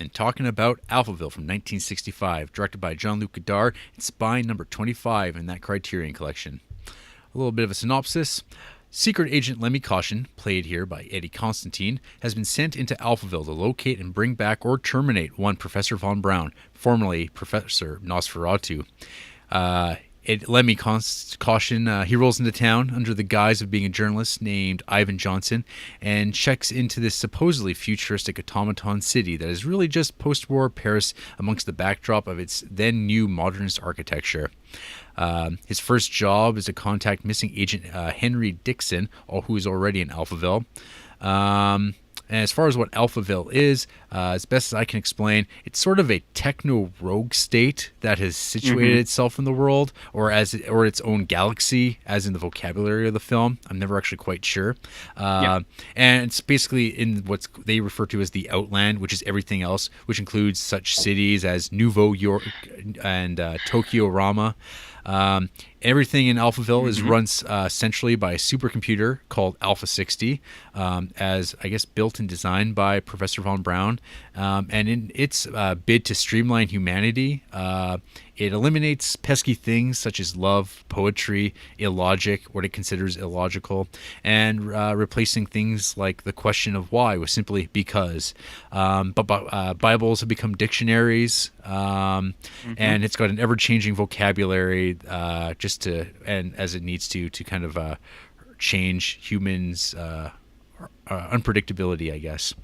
and talking about Alphaville from 1965, directed by Jean-Luc Godard and spine number 25 in that Criterion Collection. A little bit of a synopsis. Secret Agent Lemmy Caution, played here by Eddie Constantine, has been sent into Alphaville to locate and bring back or terminate one Professor Von Braun, formerly Professor Nosferatu. Lemmy Caution, he rolls into town under the guise of being a journalist named Ivan Johnson and checks into this supposedly futuristic automaton city that is really just post-war Paris amongst the backdrop of its then new modernist architecture. His first job is to contact missing agent Henry Dixon, who is already in Alphaville. And as far as what Alphaville is, as best as I can explain, it's sort of a techno-rogue state that has situated itself in the world, or its own galaxy, as in the vocabulary of the film. I'm never actually quite sure. And it's basically in what they refer to as the Outland, which is everything else, which includes such cities as Nouveau York and Tokyo Rama. Everything in Alphaville is run centrally by a supercomputer called Alpha 60, as I guess built and designed by Professor Von Braun. And in its bid to streamline humanity, it eliminates pesky things such as love, poetry, illogic, what it considers illogical, and replacing things like the question of why with simply because. But Bibles have become dictionaries, and it's got an ever-changing vocabulary as it needs to kind of change humans' unpredictability, I guess.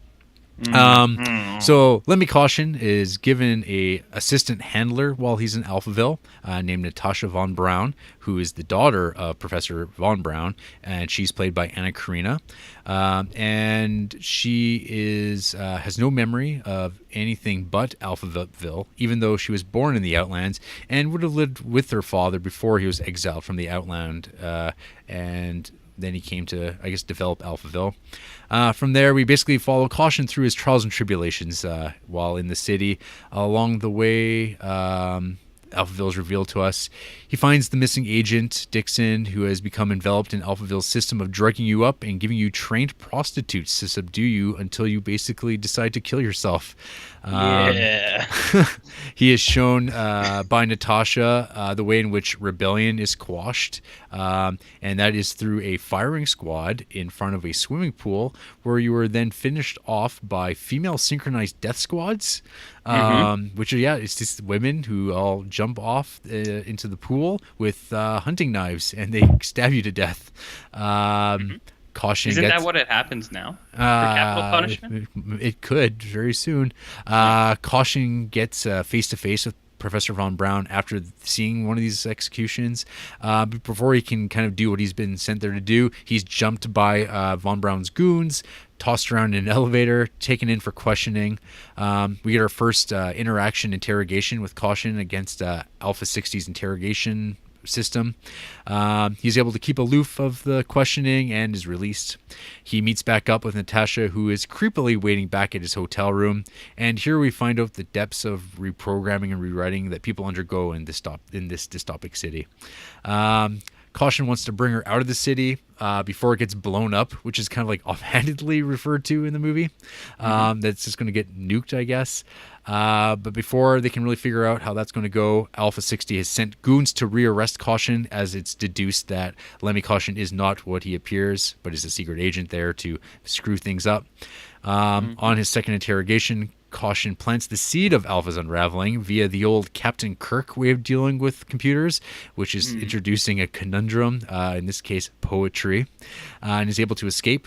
So Lemmy Caution is given a assistant handler while he's in Alphaville, named Natasha Von Braun, who is the daughter of Professor Von Braun, and she's played by Anna Karina. And she has no memory of anything but Alphaville, even though she was born in the Outlands and would have lived with her father before he was exiled from the Outland, and then he came to, I guess, develop Alphaville. From there, we basically follow Caution through his trials and tribulations while in the city. Along the way, Alphaville is revealed to us. He finds the missing agent, Dixon, who has become enveloped in Alphaville's system of drugging you up and giving you trained prostitutes to subdue you until you basically decide to kill yourself. He is shown by Natasha the way in which rebellion is quashed, and that is through a firing squad in front of a swimming pool where you are then finished off by female synchronized death squads, which are, it's just women who all jump off into the pool with hunting knives and they stab you to death. Caution Isn't that what it happens now? For capital punishment? It could very soon. Caution gets face to face with Professor Von Braun after seeing one of these executions. Before he can kind of do what he's been sent there to do, he's jumped by Von Braun's goons, tossed around in an elevator, taken in for questioning. We get our first interrogation with Caution against Alpha 60's interrogation system. He's able to keep aloof of the questioning and is released. He meets back up with Natasha, who is creepily waiting back at his hotel room, and here we find out the depths of reprogramming and rewriting that people undergo in this dystopic city. Caution wants to bring her out of the city before it gets blown up, which is kind of like offhandedly referred to in the movie. That's just going to get nuked, I guess. But before they can really figure out how that's going to go, Alpha 60 has sent goons to rearrest Caution, as it's deduced that Lemmy Caution is not what he appears, but is a secret agent there to screw things up. On his second interrogation, Caution plants the seed of Alpha's unraveling via the old Captain Kirk way of dealing with computers, which is introducing a conundrum, in this case poetry, and is able to escape.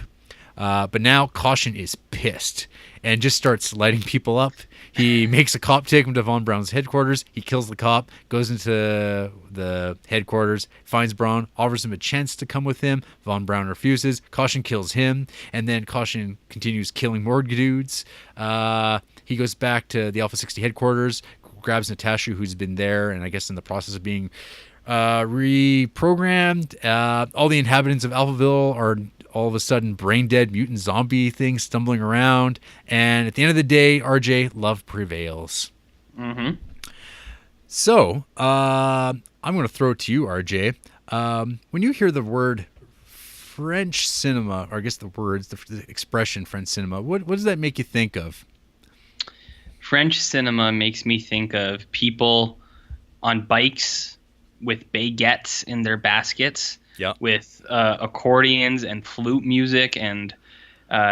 But now Caution is pissed and just starts lighting people up. He makes a cop take him to Von Braun's headquarters. He kills the cop, goes into the headquarters, finds Braun, offers him a chance to come with him. Von Braun refuses. Caution kills him, and then Caution continues killing more dudes. He goes back to the Alpha 60 headquarters, grabs Natasha, who's been there, and I guess in the process of being reprogrammed. All the inhabitants of Alphaville are all of a sudden brain dead mutant zombie things stumbling around, and at the end of the day, RJ, love prevails. So I'm going to throw it to you, RJ. When you hear the word French cinema, or I guess the expression French cinema, what does that make you think of? French cinema makes me think of people on bikes with baguettes in their baskets, with accordions and flute music, and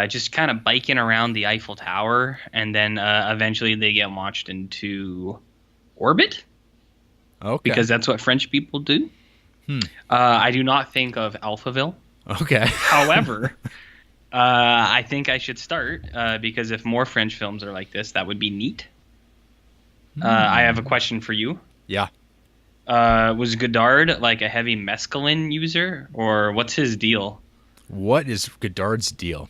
just kind of biking around the Eiffel Tower, and then eventually they get launched into orbit. Okay. Because that's what French people do. I do not think of Alphaville. Okay. However, I think I should start because if more French films are like this, that would be neat. I have a question for you. Yeah. Was Godard like a heavy mescaline user, or what's his deal? What is Godard's deal?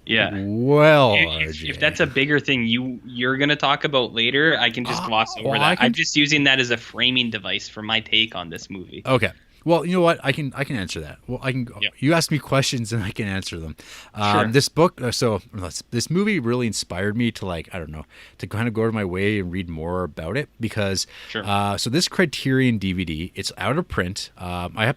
Yeah. Well, if that's a bigger thing you're going to talk about later, I can just gloss over that. I'm just using that as a framing device for my take on this movie. Okay. Well, you know what? I can answer that. Well, I can. Yep. You ask me questions and I can answer them. Sure. This movie really inspired me to to kind of go out of my way and read more about it because. Sure. So this Criterion DVD, it's out of print. I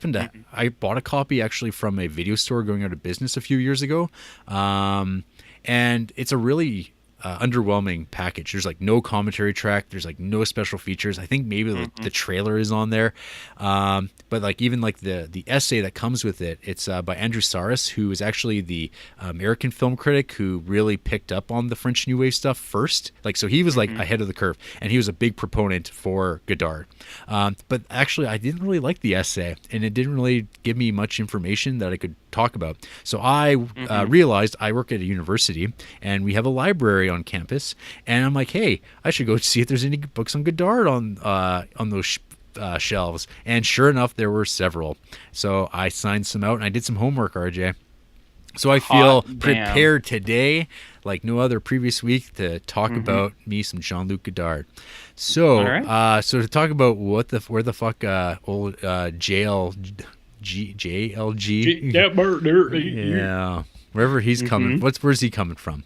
bought a copy actually from a video store going out of business a few years ago, and it's a really underwhelming package. There's like no commentary track. There's like no special features. I think maybe the trailer is on there. But like even like the essay that comes with it, it's by Andrew Saris, who is actually the American film critic who really picked up on the French New Wave stuff first. Like, so he was like ahead of the curve, and he was a big proponent for Godard. But actually I didn't really like the essay, and it didn't really give me much information that I could talk about. So I realized I work at a university and we have a library on campus, and I'm like, hey, I should go see if there's any books on Godard on those shelves. And sure enough, there were several. So I signed some out and I did some homework, RJ. So I feel prepared today, like no other previous week, to talk about me some Jean-Luc Godard. So, so to talk about where the fuck old JLG, yeah, wherever he's coming, where's he coming from?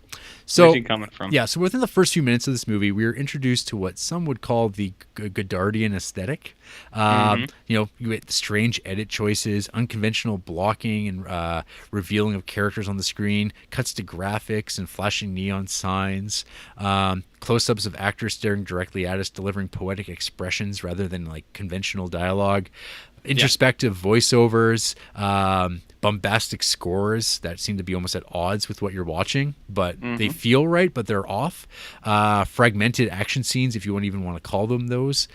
So, where's he coming from? Yeah, so within the first few minutes of this movie, we are introduced to what some would call the Godardian aesthetic. You get strange edit choices, unconventional blocking, and revealing of characters on the screen, cuts to graphics and flashing neon signs, close-ups of actors staring directly at us, delivering poetic expressions rather than like conventional dialogue, introspective voiceovers, bombastic scores that seem to be almost at odds with what you're watching, but they feel right, but they're off. Fragmented action scenes, if you even want to call them those.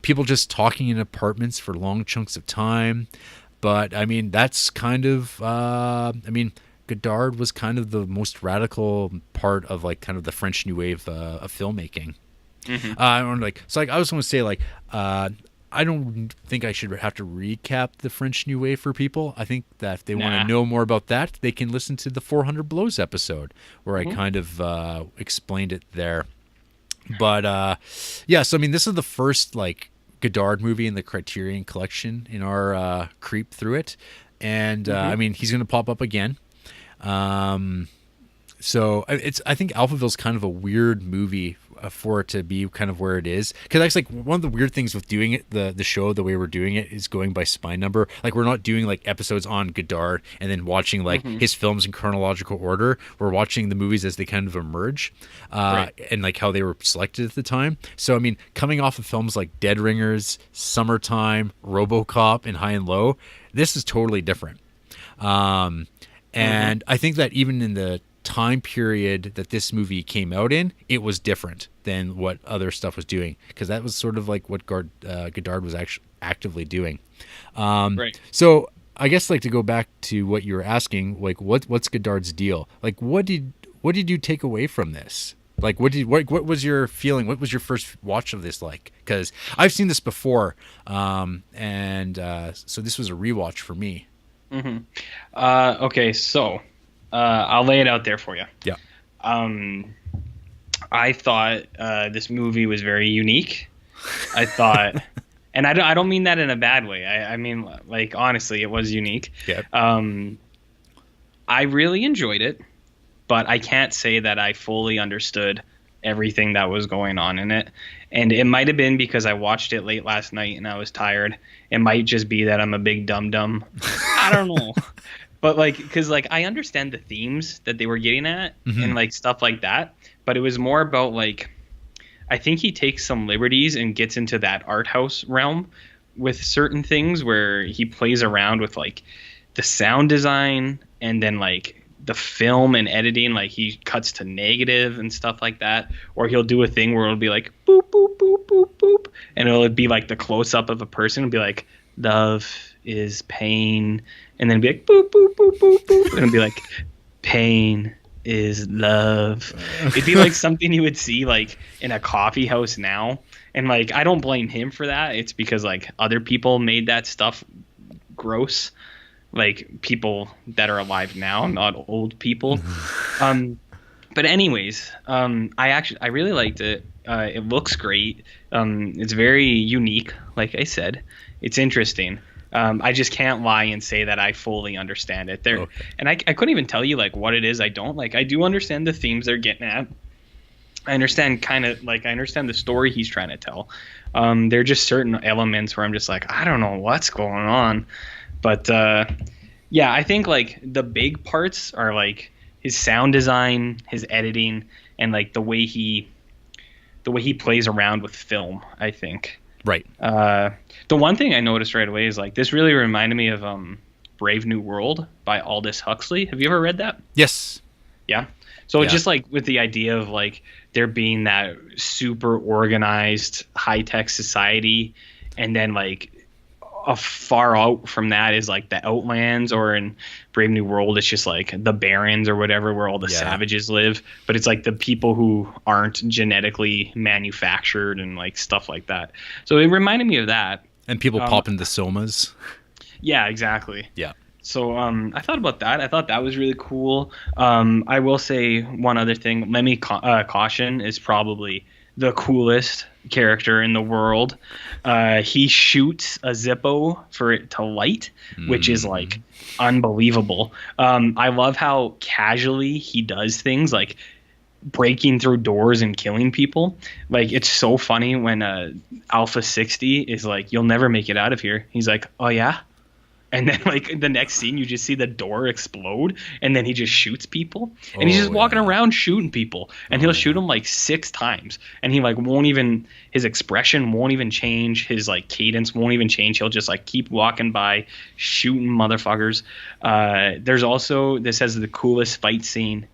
People just talking in apartments for long chunks of time. But, I mean, that's kind of... Godard was kind of the most radical part of, like, kind of the French New Wave of filmmaking. I was going to say, like... I don't think I should have to recap the French New Wave for people. I think that if they want to know more about that, they can listen to the 400 Blows episode where I kind of explained it there. But so I mean, this is the first like Godard movie in the Criterion Collection in our creep through it, and I mean he's going to pop up again. So I think Alphaville's kind of a weird movie for it to be kind of where it is, because that's like one of the weird things with doing it, the show the way we're doing it is going by spine number. Like we're not doing like episodes on Godard and then watching like his films in chronological order. We're watching the movies as they kind of emerge, and like how they were selected at the time. So I mean, coming off of films like Dead Ringers, Summertime, RoboCop, and High and Low, this is totally different. And I think that even in the time period that this movie came out in, it was different than what other stuff was doing, because that was sort of like what Godard was actually actively doing. So I guess like to go back to what you were asking, like what's Godard's deal? Like what did you take away from this? Like what was your feeling? What was your first watch of this like? Because I've seen this before, so this was a rewatch for me. Okay, so I'll lay it out there for you. Yeah. I thought this movie was very unique. I thought, and I don't mean that in a bad way. I mean, like, honestly, it was unique. Yeah. I really enjoyed it, but I can't say that I fully understood everything that was going on in it. And it might have been because I watched it late last night and I was tired. It might just be that I'm a big dum-dum. I don't know. But like, because like I understand the themes that they were getting at and like stuff like that, but it was more about like, I think he takes some liberties and gets into that art house realm with certain things where he plays around with like the sound design and then like the film and editing, like he cuts to negative and stuff like that, or he'll do a thing where it'll be like boop boop boop boop boop, and it'll be like the close up of a person, it'll be like love is pain, and then be like boop boop boop boop boop, and it'll be like pain is love. It'd be like something you would see like in a coffee house now, and like I don't blame him for that. It's because like other people made that stuff gross. Like people that are alive now, not old people. But anyways, I really liked it. It looks great. It's very unique. Like I said, it's interesting. I just can't lie and say that I fully understand it there. Okay. And I couldn't even tell you like what it is. I don't like, I do understand the themes they're getting at. I understand I understand the story he's trying to tell. There are just certain elements where I'm just like, I don't know what's going on. But yeah, I think like the big parts are like his sound design, his editing, and like the way he plays around with film, I think. Right. The one thing I noticed right away is like this really reminded me of Brave New World by Aldous Huxley. Have you ever read that? Yes. Yeah. So it's just like with the idea of like there being that super organized high-tech society, and then like a far out from that is like the Outlands, or in Brave New World it's just like the Barrens or whatever, where all the savages live, but it's like the people who aren't genetically manufactured and like stuff like that. So it reminded me of that. And people pop into somas. Yeah, exactly. Yeah. So I thought about that. I thought that was really cool. I will say one other thing. Lemmy Caution is probably the coolest character in the world. He shoots a Zippo for it to light, which is like unbelievable. I love how casually he does things, like breaking through doors and killing people. Like it's so funny when Alpha 60 is like, you'll never make it out of here. He's like, oh yeah. And then like the next scene, you just see the door explode, and then he just shoots people, and he's just walking around shooting people, and he'll shoot them like 6 times, and he like his expression won't even change, his like cadence won't even change. He'll just like keep walking by shooting motherfuckers. There's also, this has the coolest fight scene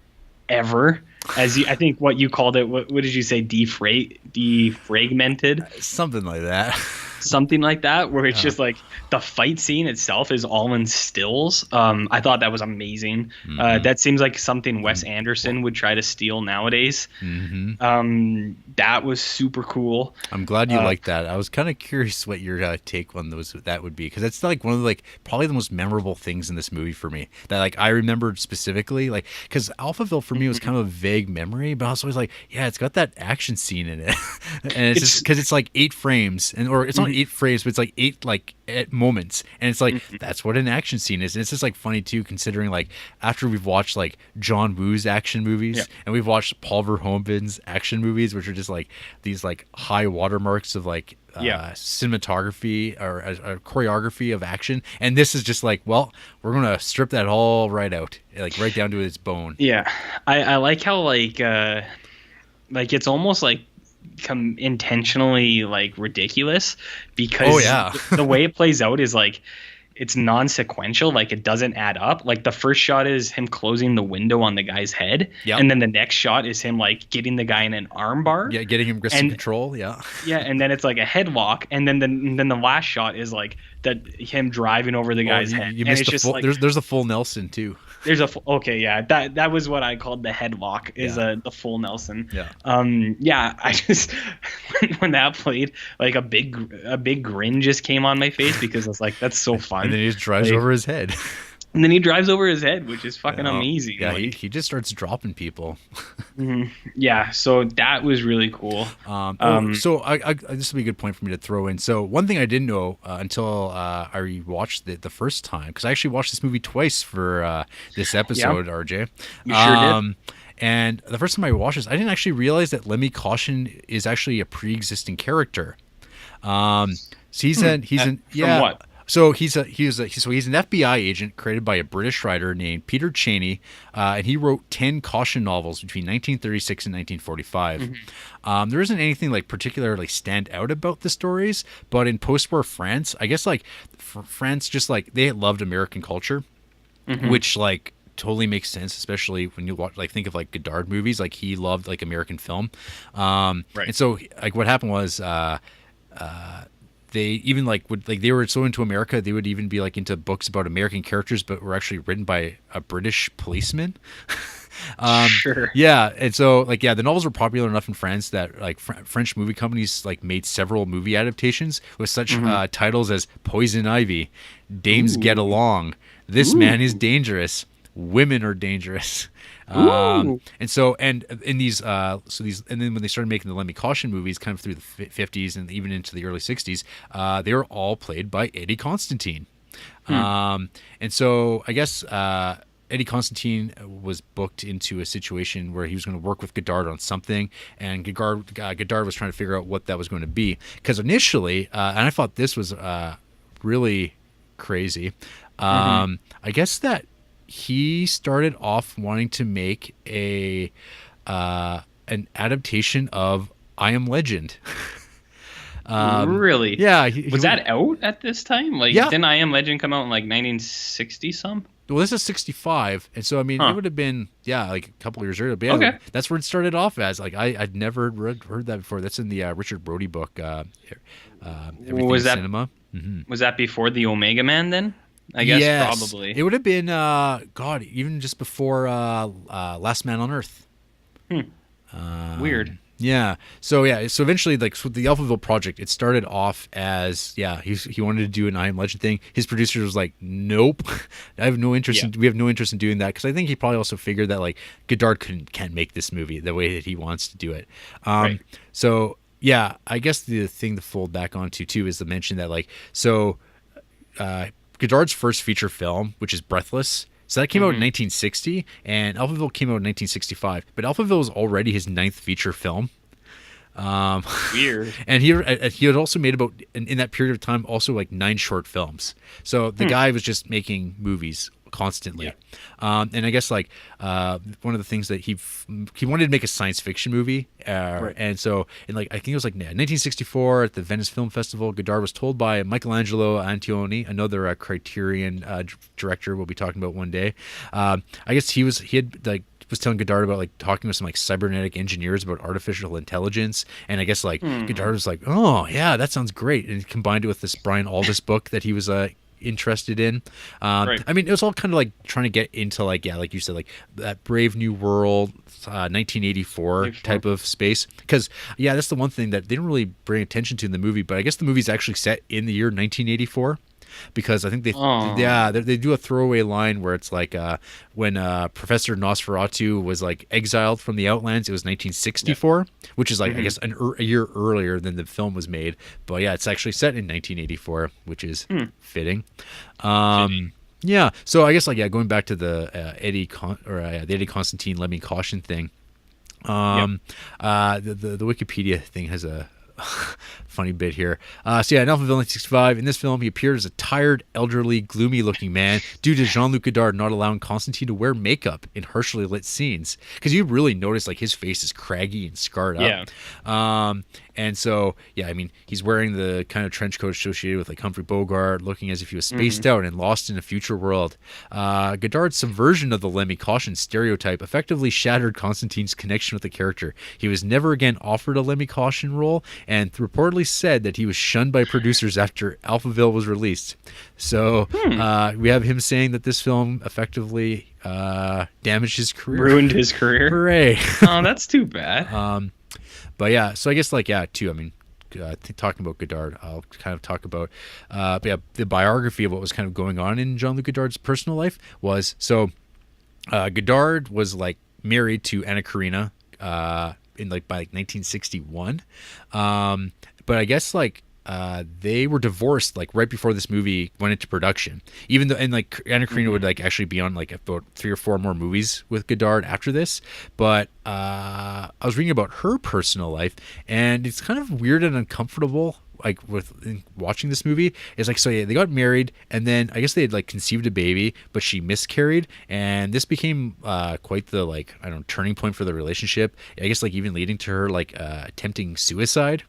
ever. I think what you called it, what did you say? Defragmented? Something like that. Something like that, where it's just like the fight scene itself is all in stills. I thought that was amazing. That seems like something Wes Anderson would try to steal nowadays. That was super cool. I'm glad you liked that. I was kind of curious what your take on that would be, because it's like one of the, like probably the most memorable things in this movie for me that like I remembered specifically, like because Alphaville for me was kind of a vague memory, but I was always like, yeah, it's got that action scene in it, and it's just because it's like 8 frames, or it's not 8 frames, but it's like 8 like moments, and it's like that's what an action scene is. And it's just like funny too, considering like after we've watched like John Woo's action movies, and we've watched Paul Verhoeven's action movies, which are just like these like high watermarks of like cinematography or choreography of action, and this is just like, well, we're gonna strip that all right out, like right down to its bone. I like how like it's almost like intentionally like ridiculous, because the way it plays out is like it's non-sequential, like it doesn't add up. Like the first shot is him closing the window on the guy's head, and then the next shot is him like getting the guy in an arm bar, getting him wrist control, and then it's like a headlock, and then the last shot is like him driving over the guy's head. You missed there's a full Nelson too. There's that was what I called the headlock, is the full Nelson. I just when that played, like a big grin just came on my face, because I was like, that's so fun. And then he just drives over his head. And then he drives over his head, which is fucking amazing. Yeah, like, he just starts dropping people. Yeah, so that was really cool. So this would be a good point for me to throw in. So one thing I didn't know until I rewatched it the first time, because I actually watched this movie twice for this episode, RJ. You sure did. And the first time I watched this, I didn't actually realize that Lemmy Caution is actually a pre-existing character. So he's in from what? So he's an FBI agent created by a British writer named Peter Cheney, and he wrote 10 caution novels between 1936 and 1945. Mm-hmm. There isn't anything like particularly stand out about the stories, but in post-war France, I guess like France just like they loved American culture, mm-hmm. which like totally makes sense, especially when you watch like think of like Godard movies. Like he loved like American film, right? And so like what happened was. They even like would like they were so into America they would even be like into books about American characters but were actually written by a British policeman. Sure. Yeah, and so like the novels were popular enough in France that like French movie companies like made several movie adaptations with such mm-hmm. Titles as Poison Ivy, Dames Get Along, This Man is Dangerous, Women Are Dangerous. And so, and in these, and then when they started making the Lemmy Caution movies, kind of through the 50s and even into the early 60s, they were all played by Eddie Constantine. And so, I guess Eddie Constantine was booked into a situation where he was going to work with Godard on something, and Godard was trying to figure out what that was going to be. Because initially, and I thought this was really crazy. I guess that. He started off wanting to make an adaptation of I Am Legend. Really? Yeah. Was that out at this time? Like, didn't I Am Legend come out in like 1960 some? Well, this is 65, and so I mean, it would have been like a couple of years earlier. But yeah, okay. That's where it started off as. Like I'd never heard that before. That's in the Richard Brody book. Everything was that Cinema. Mm-hmm. Was that before the Omega Man then? I guess yes. Probably. It would have been even just before Last Man on Earth. Weird. Yeah. So eventually, like so the Alphaville project, it started off as he wanted to do an I Am Legend thing. His producer was like, nope, I have no interest. We have no interest in doing that because I think he probably also figured that like Godard can't make this movie the way that he wants to do it. Right. So yeah, I guess the thing to fold back onto too is to mention that like so. Godard's first feature film, which is Breathless, so that came out in 1960, and Alphaville came out in 1965. But Alphaville was already his 9th feature film. Weird. And he had also made about in that period of time also like 9 short films. So the guy was just making movies constantly. Yeah. And I guess like one of the things that he wanted to make a science fiction movie, right. And so in like I think it was like 1964 at the Venice Film Festival, Godard was told by Michelangelo Antonioni, another Criterion director we'll be talking about one day. I guess he was telling Godard about like talking with some like cybernetic engineers about artificial intelligence, and I guess like Godard was like, oh yeah, that sounds great, and he combined it with this Brian Aldiss book that he was interested in. Right. I mean, it was all kind of like trying to get into like like you said, like that Brave New World 1984 type of space, because that's the one thing that they didn't really bring attention to in the movie, but I guess the movie's actually set in the year 1984. Because I think they do a throwaway line where it's like when Professor Nosferatu was like exiled from the Outlands, it was 1964, which is like I guess a year earlier than the film was made. But it's actually set in 1984, which is fitting. Yeah, so I guess like going back to the Eddie Constantine Lemmy Caution thing. The Wikipedia thing has a funny bit here. In Alphaville 1965, in this film, he appeared as a tired, elderly, gloomy-looking man due to Jean-Luc Godard not allowing Constantine to wear makeup in harshly lit scenes. Because you really notice like his face is craggy and scarred up. And so, I mean, he's wearing the kind of trench coat associated with like Humphrey Bogart, looking as if he was spaced out and lost in a future world. Godard's subversion of the Lemmy Caution stereotype effectively shattered Constantine's connection with the character. He was never again offered a Lemmy Caution role, and reportedly said that he was shunned by producers after Alphaville was released. So we have him saying that this film effectively damaged his career. Ruined his career? Hooray. Oh, that's too bad. But so I guess like too. I mean, talking about Godard, I'll kind of talk about the biography of what was kind of going on in Jean-Luc Godard's personal life was Godard was like married to Anna Karina in like by like 1961, but I guess like they were divorced like right before this movie went into production. Even though, and like Anna Karina would like actually be on like about 3 or 4 more movies with Godard after this. But I was reading about her personal life, and it's kind of weird and uncomfortable like with watching this movie is like, so yeah, they got married, and then I guess they had like conceived a baby, but she miscarried, and this became quite the, like, I don't know, turning point for the relationship. I guess like even leading to her like attempting suicide.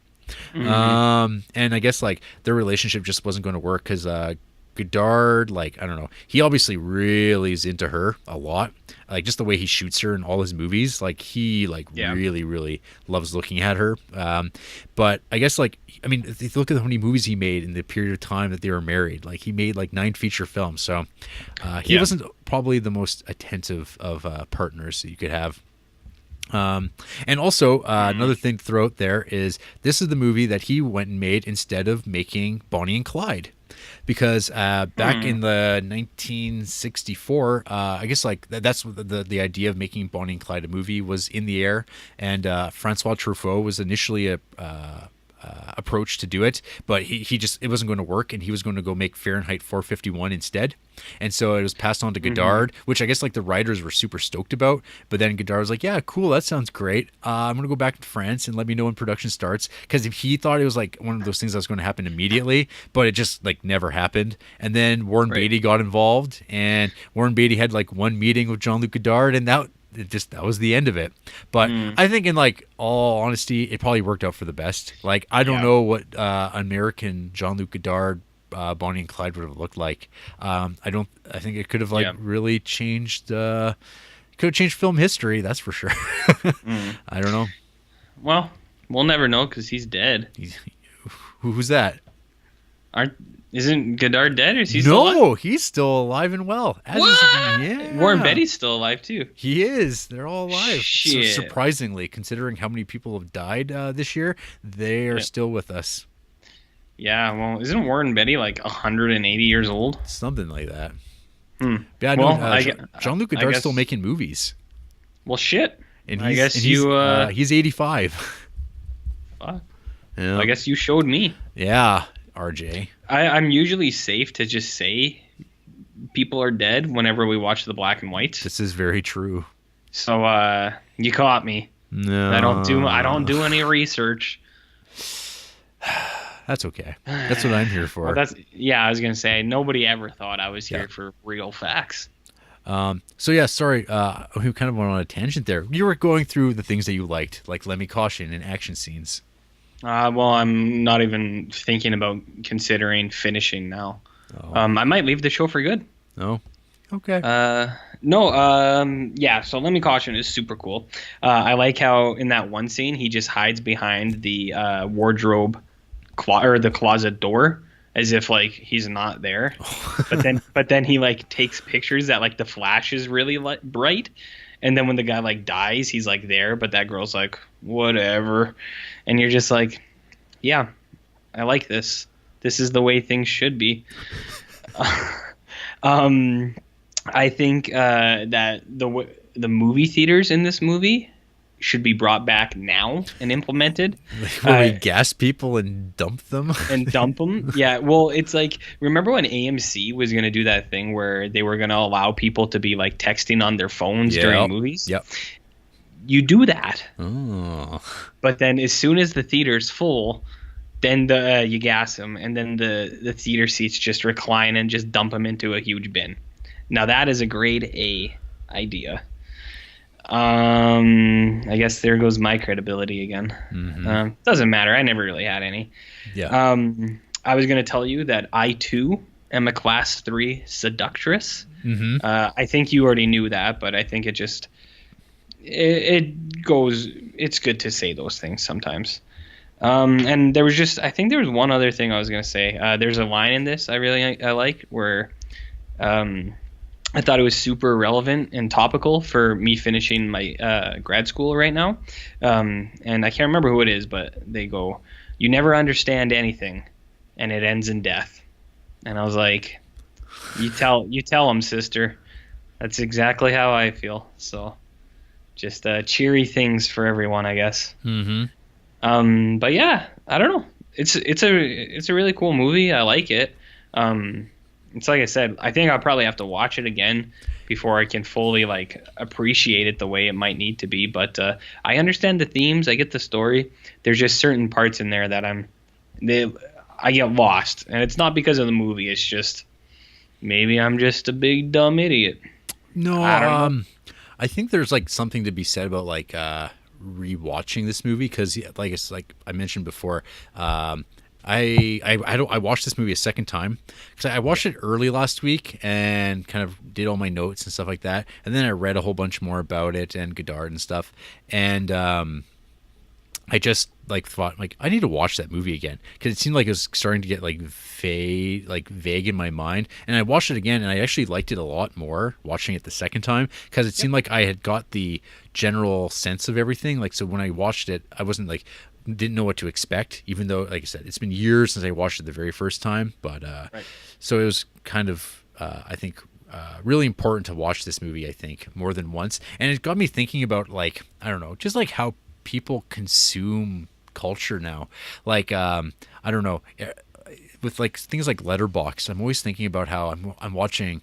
And I guess like their relationship just wasn't going to work because Godard, like, I don't know, he obviously really is into her a lot, like just the way he shoots her in all his movies, like he like really, really loves looking at her. But I guess like, I mean, if you look at how many movies he made in the period of time that they were married, like he made like 9 feature films, so he wasn't probably the most attentive of partners that you could have. And also another thing to throw out there is this is the movie that he went and made instead of making Bonnie and Clyde, because back in the 1964, I guess like that's the idea of making Bonnie and Clyde a movie was in the air, and Francois Truffaut was initially approach to do it, but he just, it wasn't going to work, and he was going to go make Fahrenheit 451 instead. And so it was passed on to Godard, which I guess like the writers were super stoked about, but then Godard was like, yeah, cool, that sounds great, I'm gonna go back to France and let me know when production starts, because he thought it was like one of those things that was going to happen immediately, but it just like never happened. And then Warren Beatty got involved, and Warren Beatty had like one meeting with Jean-Luc Godard, and that was the end of it. But I think in like all honesty, it probably worked out for the best. Like I don't know what American Jean-Luc Godard Bonnie and Clyde would have looked like. I think it could have like really changed could have changed film history, that's for sure. I don't know. Well, we'll never know because he's dead. Who's that? Isn't Godard dead, or is he still alive? No, he's still alive and well. Warren Beatty's still alive too. He is. They're all alive. Shit. So surprisingly, considering how many people have died this year, they are still with us. Yeah, well, isn't Warren Beatty like 180 years old? Something like that. Yeah, Jean-Luc Godard's still making movies. Well, shit. And he's 85. Yeah. I guess you showed me. Yeah, RJ. I'm usually safe to just say people are dead whenever we watch the black and whites. This is very true. So you caught me. No, I don't do any research. That's okay. That's what I'm here for. Well, I was gonna say nobody ever thought I was here for real facts. So yeah, sorry, we kind of went on a tangent there. You were going through the things that you liked, like Let Me Caution and action scenes. Well, I'm not even thinking about considering finishing now. I might leave the show for good. Oh, okay. So Let Me Caution is super cool. I like how in that one scene he just hides behind the wardrobe or the closet door as if like he's not there. but then he like takes pictures that like the flash is really bright. And then when the guy like dies, he's like there, but that girl's like, whatever. And you're just like, yeah, I like this. This is the way things should be. I think that the movie theaters in this movie should be brought back now and implemented. Where we gas people and dump them? Yeah, well, it's like, remember when AMC was going to do that thing where they were going to allow people to be like texting on their phones during movies? Yep. You do that. Oh. But then as soon as the theater's full, then you gas them, and then the theater seats just recline and just dump them into a huge bin. Now that is a grade A idea. I guess there goes my credibility again. Doesn't matter. I never really had any. Yeah. I was going to tell you that I too am a class 3 seductress. I think you already knew that, but I think it's good to say those things sometimes. And I think there was one other thing I was going to say. There's a line in this I like where, I thought it was super relevant and topical for me finishing my grad school right now. And I can't remember who it is, but they go, "You never understand anything, and it ends in death." And I was like, you tell them, sister. That's exactly how I feel. So just cheery things for everyone, I guess. But yeah, I don't know. It's a really cool movie. I like it. It's like I said, I think I'll probably have to watch it again before I can fully like appreciate it the way it might need to be. But I understand the themes. I get the story. There's just certain parts in there that I'm I get lost, and it's not because of the movie. It's just maybe I'm just a big dumb idiot. No, I don't know. I think there's like something to be said about like rewatching this movie because like it's like I mentioned before. I watched this movie a second time because I watched it early last week and kind of did all my notes and stuff like that, and then I read a whole bunch more about it and Godard and stuff, and I just like thought like I need to watch that movie again because it seemed like it was starting to get like vague in my mind, and I watched it again and I actually liked it a lot more watching it the second time because it seemed like I had got the general sense of everything. Like so when I watched it, I wasn't like didn't know what to expect, even though like I said it's been years since I watched it the very first time, but right. So it was kind of I think really important to watch this movie, I think, more than once, and it got me thinking about like I don't know, just like how people consume culture now. Like I don't know, with like things like Letterboxd, I'm always thinking about how I'm watching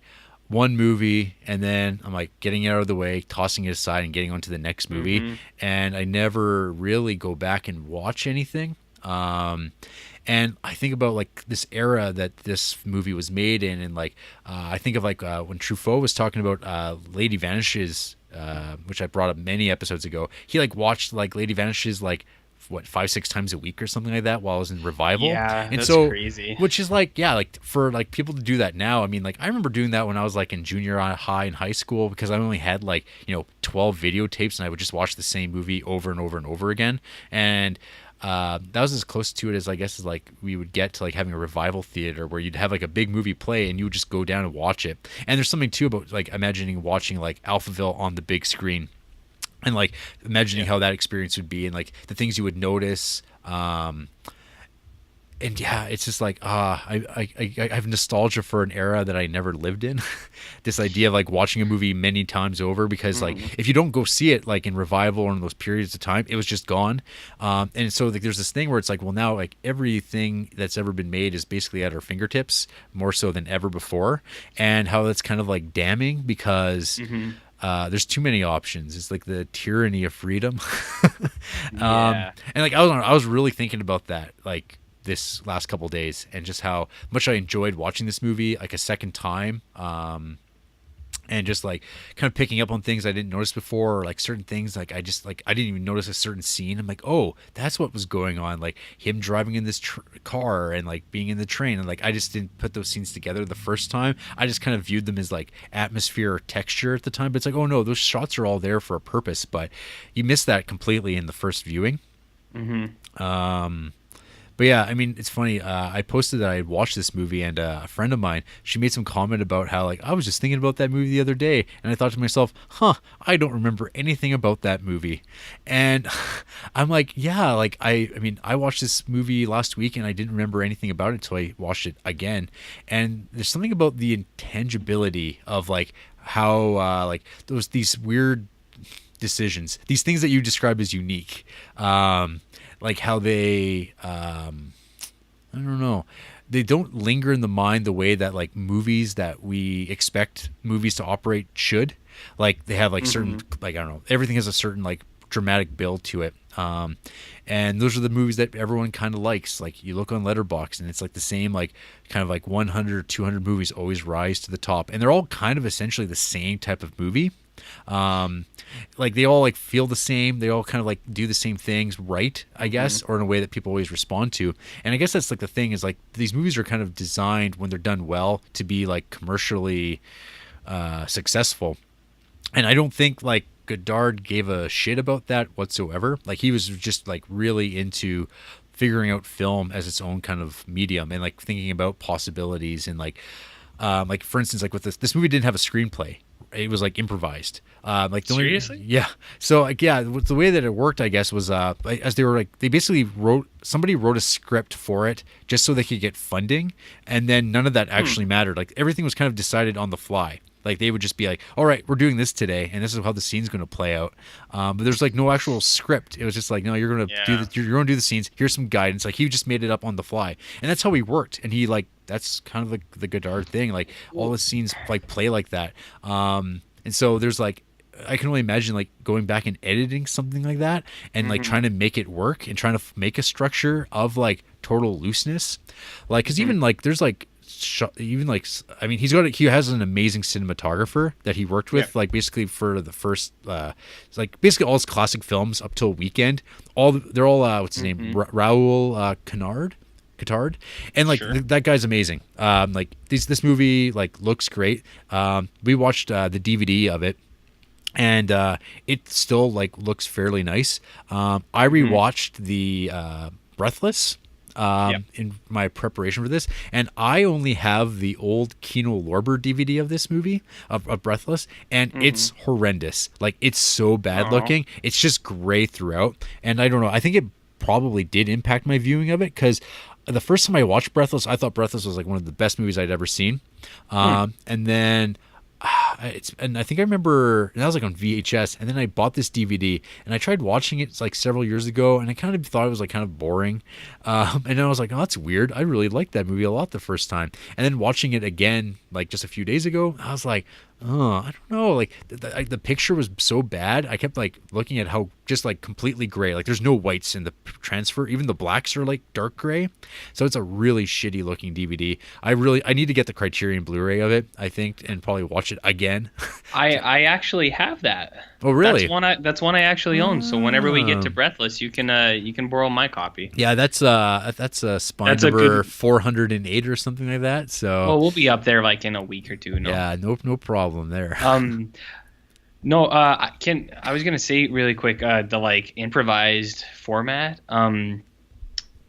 one movie and then I'm like getting it out of the way, tossing it aside and getting on to the next movie. And I never really go back and watch anything. And I think about like this era that this movie was made in, and like I think of like when Truffaut was talking about Lady Vanishes, which I brought up many episodes ago. He like watched like Lady Vanishes like 5-6 times a week or something like that while I was in revival. Yeah, and that's so crazy. Which is like, yeah, like for like people to do that now. I mean, like I remember doing that when I was like in junior high and high school because I only had like 12 videotapes and I would just watch the same movie over and over and over again. And that was as close to it as I guess as like we would get to like having a revival theater where you'd have like a big movie play and you would just go down and watch it. And there's something too about like imagining watching like Alphaville on the big screen and like imagining how that experience would be and like the things you would notice. And yeah, it's just like I have nostalgia for an era that I never lived in. This idea of like watching a movie many times over because like if you don't go see it like in revival or in those periods of time, it was just gone. And so like there's this thing where it's like, well, now like everything that's ever been made is basically at our fingertips more so than ever before, and how that's kind of like damning because there's too many options. It's like the tyranny of freedom. And like I was really thinking about that like this last couple of days and just how much I enjoyed watching this movie like a second time, and just like kind of picking up on things I didn't notice before, or like certain things like I didn't even notice a certain scene. I'm like, oh, that's what was going on, like him driving in this car and like being in the train, and like I just didn't put those scenes together the first time. I just kind of viewed them as like atmosphere or texture at the time, but it's like, oh no, those shots are all there for a purpose, but you miss that completely in the first viewing. But yeah, I mean, it's funny. I posted that I had watched this movie, and a friend of mine, she made some comment about how, like, I was just thinking about that movie the other day, and I thought to myself, I don't remember anything about that movie. And I'm like, yeah, like, I mean, I watched this movie last week, and I didn't remember anything about it until I watched it again. And there's something about the intangibility of, like, how, like, these weird decisions, these things that you describe as unique, like how they I don't know, they don't linger in the mind the way that like movies that we expect movies to operate should. Like they have like certain, like I don't know, everything has a certain like dramatic build to it, and those are the movies that everyone kind of likes. Like you look on Letterboxd and it's like the same, like kind of like 100 200 movies always rise to the top, and they're all kind of essentially the same type of movie. Like they all like feel the same, they all kind of like do the same things, right, I guess, or in a way that people always respond to. And I guess that's like the thing is like these movies are kind of designed when they're done well to be like commercially successful, and I don't think like Godard gave a shit about that whatsoever. Like he was just like really into figuring out film as its own kind of medium and like thinking about possibilities and like for instance, like with this movie didn't have a screenplay. It was like improvised. Like the seriously? Yeah. So like yeah, the way that it worked, I guess, was as they were like they basically somebody wrote a script for it just so they could get funding, and then none of that actually mattered. Like everything was kind of decided on the fly. Like they would just be like, all right, we're doing this today, and this is how the scene's going to play out. But there's like no actual script. It was just like, no, you're going to you're going to do the scenes. Here's some guidance. Like he just made it up on the fly, and that's how he worked. And he like that's kind of the Godard thing. Like all the scenes like play like that. And so there's like I can only imagine like going back and editing something like that and like trying to make it work and trying to make a structure of like total looseness, like because even like there's like even like I mean he has an amazing cinematographer that he worked with like basically for the first like basically all his classic films up till Weekend, they're all what's his name, Raoul Cotard, and like that guy's amazing. Like this movie like looks great. We watched the DVD of it, and it still like looks fairly nice. I rewatched the Breathless in my preparation for this, and I only have the old Kino Lorber DVD of this movie of Breathless, and it's horrendous. Like it's so bad looking. It's just gray throughout, and I don't know. I think it probably did impact my viewing of it because the first time I watched Breathless, I thought Breathless was like one of the best movies I'd ever seen, and then. And I think I remember that was like on VHS, and then I bought this DVD and I tried watching it like several years ago, and I kind of thought it was like kind of boring, and then I was like, oh, that's weird. I really liked that movie a lot the first time, and then watching it again like just a few days ago, I was like, oh, I don't know, like the picture was so bad. I kept like looking at how just like completely gray, like there's no whites in the transfer, even the blacks are like dark gray, so it's a really shitty looking DVD. I need to get the Criterion Blu-ray of it, I think, and probably watch it again. I actually have that. Oh really? That's one I actually own. So whenever we get to Breathless, you can borrow my copy. Yeah, that's spine number 408 or something like that. So well, we'll be up there like in a week or two. No? Yeah, no problem there. No, I was gonna say really quick, the like improvised format.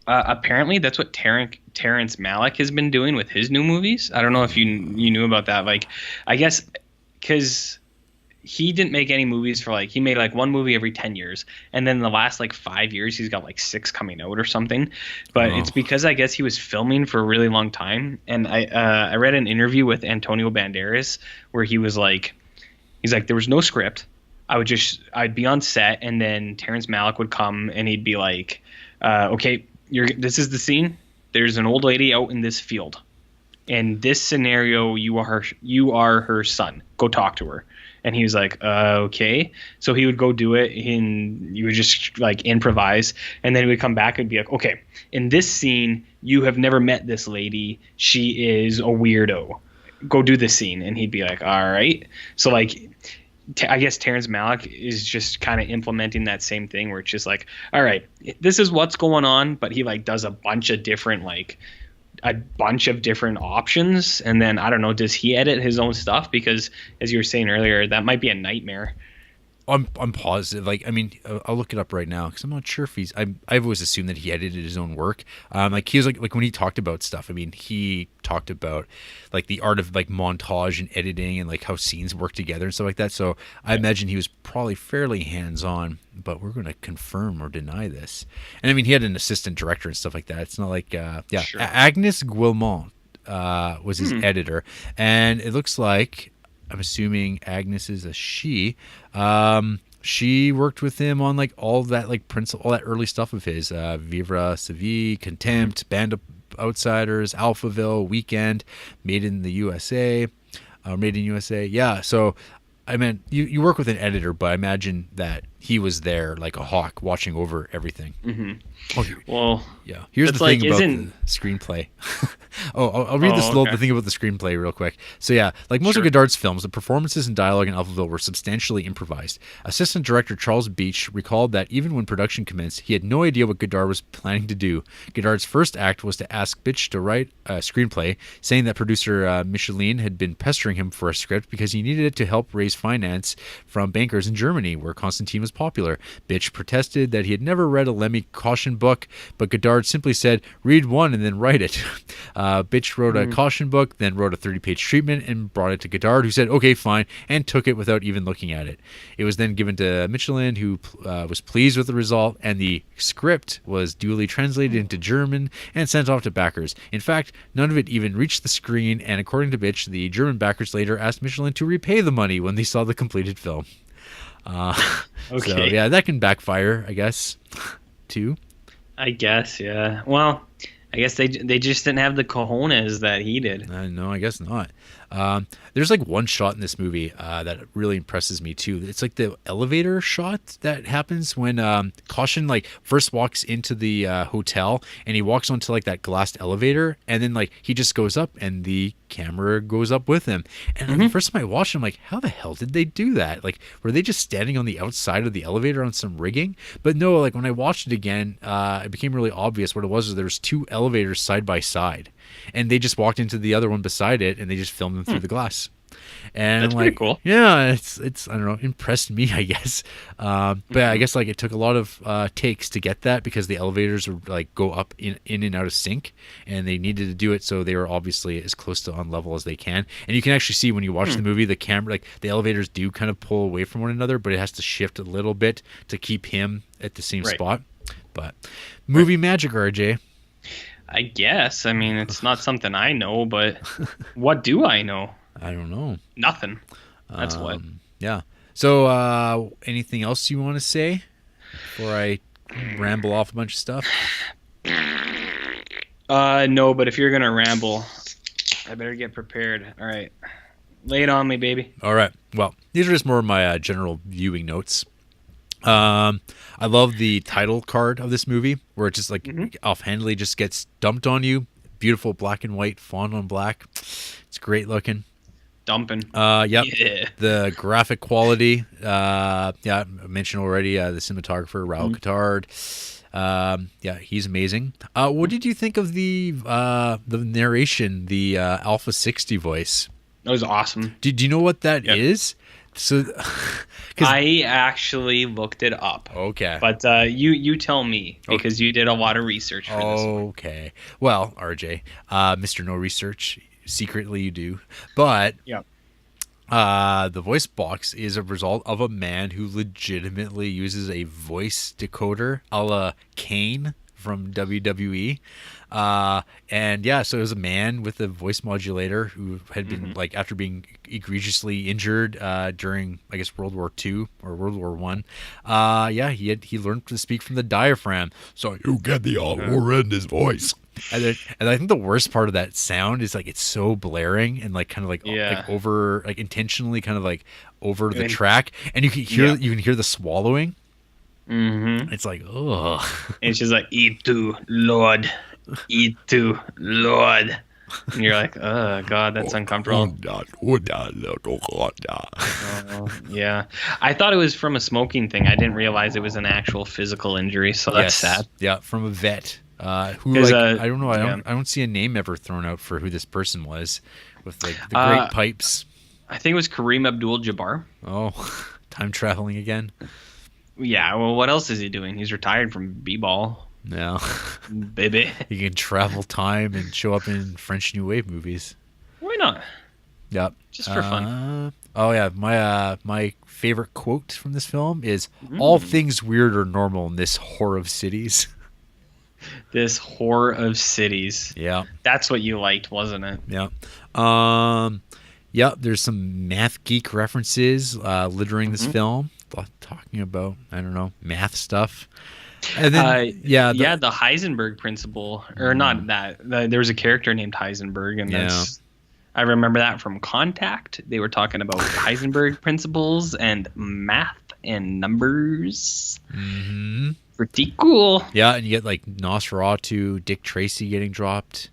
Apparently that's what Terrence Malick has been doing with his new movies. I don't know if you knew about that. Like, I guess because he didn't make any movies for like, he made like one movie every 10 years. And then the last like 5 years, he's got like 6 coming out or something. But it's because I guess he was filming for a really long time. And I read an interview with Antonio Banderas where he's like, there was no script. I'd be on set, and then Terrence Malick would come and he'd be like, okay, this is the scene. There's an old lady out in this field. In this scenario, you are her son. Go talk to her. And he was like, okay. So he would go do it, and you would just like improvise. And then he would come back and be like, okay, in this scene, you have never met this lady. She is a weirdo. Go do this scene. And he'd be like, all right. So like, I guess Terrence Malick is just kind of implementing that same thing where it's just like, all right, this is what's going on. But he like does a bunch of different options, and then I don't know, does he edit his own stuff? Because as you were saying earlier, that might be a nightmare. I'm positive. Like, I mean, I'll look it up right now because I'm not sure if I've always assumed that he edited his own work. Like he was like when he talked about stuff. I mean, he talked about like the art of like montage and editing and like how scenes work together and stuff like that. So I imagine he was probably fairly hands-on. But we're going to confirm or deny this. And I mean, he had an assistant director and stuff like that. It's not like sure. Agnes Guillemot was his editor, and it looks like, I'm assuming Agnes is a she. She worked with him on like all that like all that early stuff of his, Vivre sa vie, Contempt, Band of Outsiders, Alphaville, Weekend, Made in USA. Yeah. So I mean, you work with an editor, but I imagine that he was there like a hawk watching over everything. Okay. Well, yeah. Here's the thing about the screenplay. I'll read the thing about the screenplay real quick. So yeah, like most of Godard's films, the performances and dialogue in Alphaville were substantially improvised. Assistant director Charles Beach recalled that even when production commenced, he had no idea what Godard was planning to do. Godard's first act was to ask Beach to write a screenplay, saying that producer Michelin had been pestering him for a script because he needed it to help raise finance from bankers in Germany, where Constantine was popular. Bitch protested that he had never read a Lemmy caution book, but Godard simply said, read one and then write it. Bitch wrote a caution book, then wrote a 30-page treatment and brought it to Godard, who said, okay, fine, and took it without even looking at it. It was then given to Michelin, who was pleased with the result, and the script was duly translated into German and sent off to backers. In fact, none of it even reached the screen, and according to Bitch, the German backers later asked Michelin to repay the money when they saw the completed film. Okay. So, yeah, that can backfire, I guess, too. I guess, yeah. Well, I guess they just didn't have the cojones that he did. No, I guess not. There's like one shot in this movie that really impresses me too. It's like the elevator shot that happens when Caution like first walks into the hotel, and he walks onto like that glassed elevator, and then like he just goes up and the camera goes up with him. And the first time I watched it, I'm like, how the hell did they do that? Like, were they just standing on the outside of the elevator on some rigging? But no, like when I watched it again, it became really obvious what it was. There was two elevators side by side, and they just walked into the other one beside it, and they just filmed them through the glass. And that's like, pretty cool. Yeah, it's I don't know, impressed me, I guess. But I guess like it took a lot of takes to get that, because the elevators would like go up in and out of sync, and they needed to do it so they were obviously as close to on level as they can. And you can actually see when you watch the movie, the camera, like the elevators do kind of pull away from one another, but it has to shift a little bit to keep him at the same spot. But movie magic, RJ. I guess. I mean, it's not something I know, but what do I know? I don't know. Nothing. That's what. Yeah. So, anything else you want to say before I ramble off a bunch of stuff? No, but if you're going to ramble, I better get prepared. All right. Lay it on me, baby. All right. Well, these are just more of my general viewing notes. I love the title card of this movie, where it just like offhandedly just gets dumped on you. Beautiful black and white font on black. It's great looking. Dumping. Yep. Yeah. The graphic quality. I mentioned already the cinematographer Raoul Godard. Yeah, he's amazing. What did you think of the narration, the Alpha 60 voice? That was awesome. Do you know what that is? So, I actually looked it up. Okay. But you tell me, because you did a lot of research for this one. Okay. Well, RJ, Mr. No Research, secretly you do. But the voice box is a result of a man who legitimately uses a voice decoder a la Kane from WWE. And yeah, so it was a man with a voice modulator who had been like, after being egregiously injured during, I guess, World War II or World War One. He learned to speak from the diaphragm. So you get the horrendous voice. And I think the worst part of that sound is like it's so blaring and like kind of like over, like intentionally kind of like over the track, and you can hear the swallowing. It's like, ugh. And she's like, eat to Lord. Eat to Lord. And you're like, oh, God, that's uncomfortable. Yeah. I thought it was from a smoking thing. I didn't realize it was an actual physical injury, so that's sad. Yeah, from a vet. Who, like, I don't know. I don't see a name ever thrown out for who this person was with like the great pipes. I think it was Kareem Abdul-Jabbar. Oh, time traveling again. Yeah, well, what else is he doing? He's retired from b-ball. No. Baby. He can travel time and show up in French New Wave movies. Why not? Yep. Just for fun. Oh, yeah. My favorite quote from this film is, all things weird are normal in this whore of cities. This whore of cities. Yeah. That's what you liked, wasn't it? Yeah. There's some math geek references littering this film. Talking about, I don't know, math stuff. And then, the Heisenberg principle, or not that. There was a character named Heisenberg, and that's, I remember that from Contact. They were talking about Heisenberg principles and math and numbers. Pretty cool. Yeah, and you get like Nosferatu, Dick Tracy getting dropped.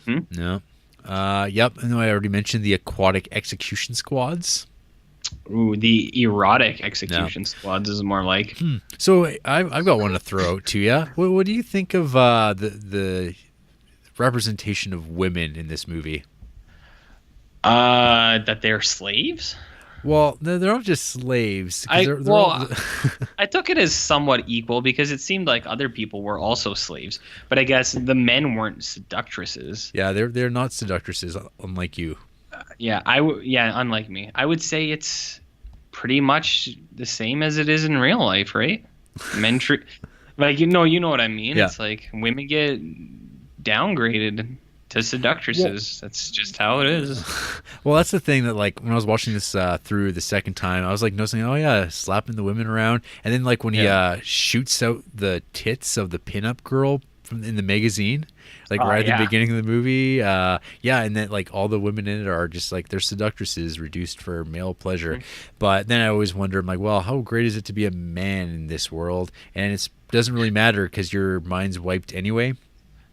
No. Yep, and then I already mentioned the aquatic execution squads. Ooh, the erotic execution squads is more like. So I've got one to throw out to you. What do you think of the representation of women in this movie? That they're slaves? Well, they're not just slaves. I took it as somewhat equal because it seemed like other people were also slaves. But I guess the men weren't seductresses. Yeah, they're not seductresses, unlike you. Unlike me. I would say it's pretty much the same as it is in real life, right? Men like you know what I mean? Yeah. It's like women get downgraded to seductresses. That's just how it is. Well, that's the thing that like when I was watching this through the second time, I was like noticing, oh yeah, slapping the women around, and then like when he shoots out the tits of the pinup girl in the magazine, like right at the beginning of the movie. And then like all the women in it are just like they're seductresses reduced for male pleasure. But then I always wonder, I'm like, well, how great is it to be a man in this world? And it doesn't really matter because your mind's wiped anyway.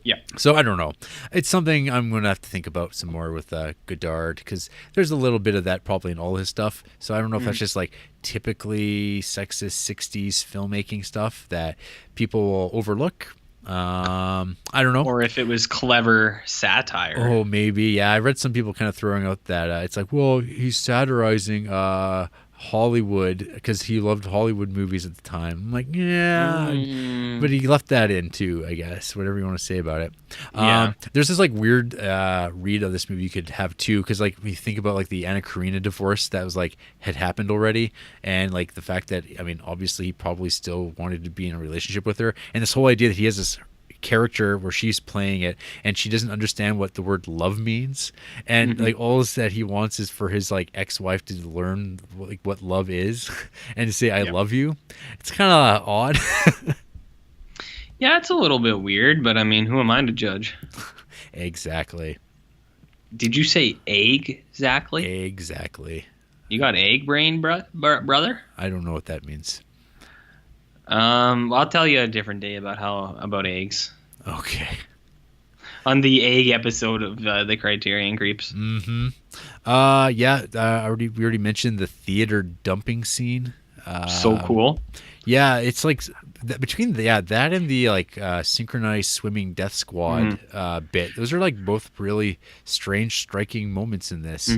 Yeah. So I don't know. It's something I'm going to have to think about some more with Godard, because there's a little bit of that probably in all his stuff. So I don't know if that's just like typically sexist 60s filmmaking stuff that people will overlook. I don't know. Or if it was clever satire. Oh, maybe. Yeah, I read some people kind of throwing out that it's like, well, he's satirizing Hollywood because he loved Hollywood movies at the time. I'm like, yeah, but he left that in too, I guess, whatever you want to say about it. There's this like weird read of this movie you could have too, because like when you think about like the Anna Karina divorce that was like had happened already, and like the fact that, I mean, obviously he probably still wanted to be in a relationship with her, and this whole idea that he has this character where she's playing it and she doesn't understand what the word love means, and like all that he wants is for his like ex-wife to learn like what love is and to say I love you. It's kind of odd. Yeah, it's a little bit weird, but I mean, who am I to judge? Exactly. Did you say egg-zactly? Exactly. You got egg brain, brother? I don't know what that means. Well, I'll tell you a different day about eggs. Okay. On the egg episode of the Criterion Creeps. Mm-hmm. We already mentioned the theater dumping scene. So cool. Yeah, it's like between that and the like synchronized swimming death squad bit. Those are like both really strange, striking moments in this.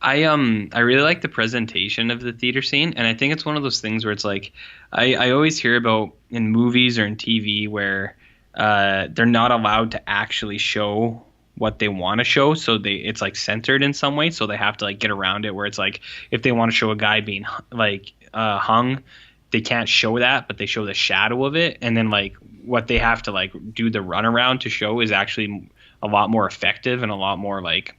I really like the presentation of the theater scene, and I think it's one of those things where it's like I always hear about in movies or in TV where they're not allowed to actually show what they want to show, so it's like censored in some way, so they have to like get around it, where it's like if they want to show a guy being like hung, they can't show that, but they show the shadow of it, and then like what they have to like do the runaround to show is actually a lot more effective and a lot more like